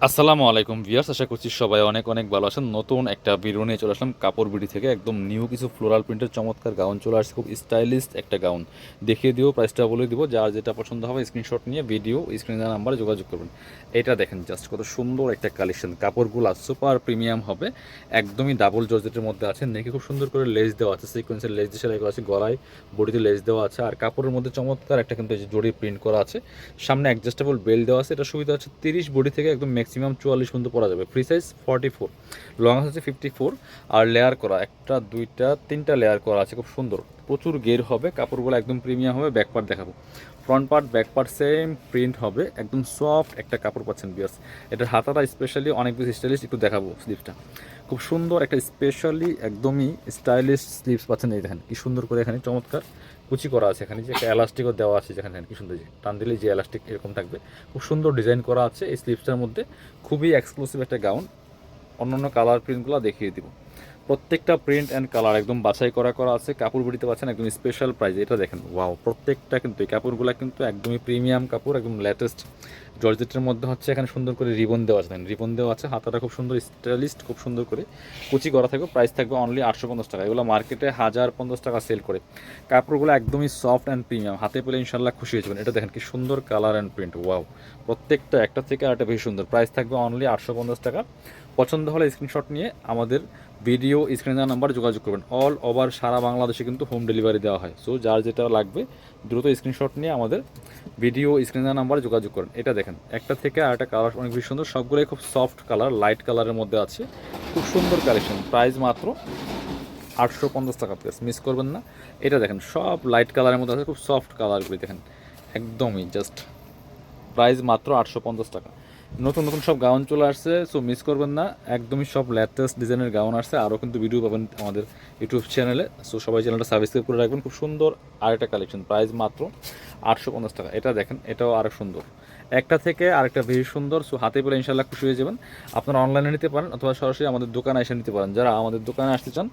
আসসালামু আলাইকুম ভিউয়ার্স, আশা করছি সবাই অনেক অনেক ভালো আছেন। নতুন একটা ভিডিও নিয়ে চলে আসলাম কাপড় বিডি থেকে। একদম নিউ কিছু ফ্লোরাল প্রিন্টের চমৎকার গাউন চলে আসছে, খুব স্টাইলিশ একটা গাউন। দেখিয়ে দিব, প্রাইসটা বলে দিব, যার যেটা পছন্দ হবে স্ক্রিনশট নিয়ে ভিডিও স্ক্রিনের নাম্বারে যোগাযোগ করবেন। এটা দেখেন জাস্ট কত সুন্দর একটা কালেকশন, কাপড়গুলো সুপার প্রিমিয়াম হবে, একদমই ডাবল জর্জেটের মধ্যে আছে। নেকে খুব সুন্দর করে লেস দেওয়া আছে, সিকোয়েন্সের লেস দিয়ে সেলাই করা আছে, গলায় বডিতে লেস দেওয়া আছে, আর কাপড়ের মধ্যে চমৎকার একটা কিন্তু জড়ি প্রিন্ট করা আছে। সামনে অ্যাডজাস্টেবল বেল্ট দেওয়া আছে। এটা সুবিধা হচ্ছে 30 বডি থেকে একদম ম্যাক্সিমাম 44 পর্যন্ত পরা যাবে। ফ্রি সাইজ 44, লং আছে 54, আর লেয়ার করা একটা দুইটা তিনটা লেয়ার করা আছে, খুব সুন্দর, প্রচুর গের হবে। কাপড়গুলো একদম প্রিমিয়াম হবে। ব্যাক পার্ট দেখাবো, front part back part same print হবে, একদম সফট একটা কাপড় পাচ্ছেন বিয়াস। এটার হাতাটা স্পেশালি অনেক বেশি স্টাইলিশ, একটু দেখাবো স্লিভসটা, খুব সুন্দর একটা স্পেশালি একদমই স্টাইলিশ স্লিভস পাচ্ছেন। এই দেখেন কি সুন্দর করে এখানে চমৎকার কুচি করা আছে, এখানে যে একটা এলাস্টিকও দেওয়া আছে, যেখানে কি সুন্দর, যে টান দিলে যে এলাস্টিক এরকম থাকবে, খুব সুন্দর ডিজাইন করা আছে এই স্লিভসটার মধ্যে। খুবই এক্সক্লুসিভ একটা গাউন। অন্যান্য কালার প্রিন্টগুলো দেখিয়ে দিব। প্রত্যেকটা প্রিন্ট অ্যান্ড কালার একদম বাছাই করা করা আছে। কাপড় বিড়িতে পাচ্ছেন একদম স্পেশাল প্রাইস। এটা দেখেন, ওয়াও, প্রত্যেকটা কিন্তু এই কাপড়গুলো কিন্তু একদমই প্রিমিয়াম কাপড়, একদম লেটেস্ট জর্জেটের মধ্যে হচ্ছে। এখানে সুন্দর করে রিবন দেওয়া আছে, রিবন দেওয়া আছে, হাতাটা খুব সুন্দর স্টাইলিস্ট, খুব সুন্দর করে কুচি করা থাকবে। প্রাইস থাকবে অনলি 850 টাকা। এগুলো মার্কেটে 1050 টাকা সেল করে। কাপড়গুলো একদমই সফট অ্যান্ড প্রিমিয়াম, হাতে পেলে ইনশাল্লাহ খুশি হয়ে যাবেন। এটা দেখেন কি সুন্দর কালার অ্যান্ড প্রিন্ট, ওয়াও, প্রত্যেকটা একটা থেকে আরেকটা বেশি সুন্দর। প্রাইস থাকবে অনলি 850 টাকা। পছন্দ হলে স্ক্রিনশট নিয়ে আমাদের ভিডিও স্ক্রিনে দেওয়া নাম্বার যোগাযোগ করবেন। অল ওভার সারা বাংলাদেশে কিন্তু হোম ডেলিভারি দেওয়া হয়। সো যার যেটা লাগবে দ্রুত স্ক্রিনশট নিয়ে আমাদের ভিডিও স্ক্রিনে দেওয়া নাম্বারে যোগাযোগ করেন। এটা দেখেন একটা থেকে আরেকটা কালার অনেক বেশি সুন্দর, সবগুলোই খুব সফট কালার, লাইট কালারের মধ্যে আছে, খুব সুন্দর কালেকশন। প্রাইস মাত্র 850 টাকা, প্লেস মিস করবেন না। এটা দেখেন সব লাইট কালারের মধ্যে আছে, খুব সফট কালারগুলি দেখেন, একদমই জাস্ট প্রাইস মাত্র 850 টাকা। নতুন নতুন সব গাউন চলে আসছে, সো মিস করবেন না। একদমই সব লেটেস্ট ডিজাইনের গাউন আসছে। আরও কিন্তু ভিডিও পাবেন আমাদের ইউটিউব চ্যানেলে, সো সবাই চ্যানেলটা সাবস্ক্রাইব করে রাখবেন। খুব সুন্দর আরেকটা কালেকশন, প্রাইস মাত্র 850 টাকা। এটা দেখেন, এটাও আরও সুন্দর, একটা থেকে আরেকটা বেশি সুন্দর। সো হাতে পেলে ইনশাল্লাহ খুশি হয়ে যাবেন। আপনারা অনলাইনে নিতে পারেন অথবা সরাসরি আমাদের দোকানে এসে নিতে পারেন। যারা আমাদের দোকানে আসতে চান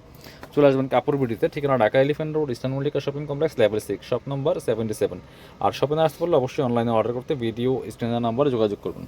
চলে আসবেন কাপড় বিডিতে, ঠিকানা Dhaka elephant road, eastern Mallika shopping complex, level 6, shop number 77। আর শপে না আসতে পারলে অবশ্যই অনলাইনে অর্ডার করতে ভিডিও স্ক্রিনের নাম্বারে যোগাযোগ করবেন।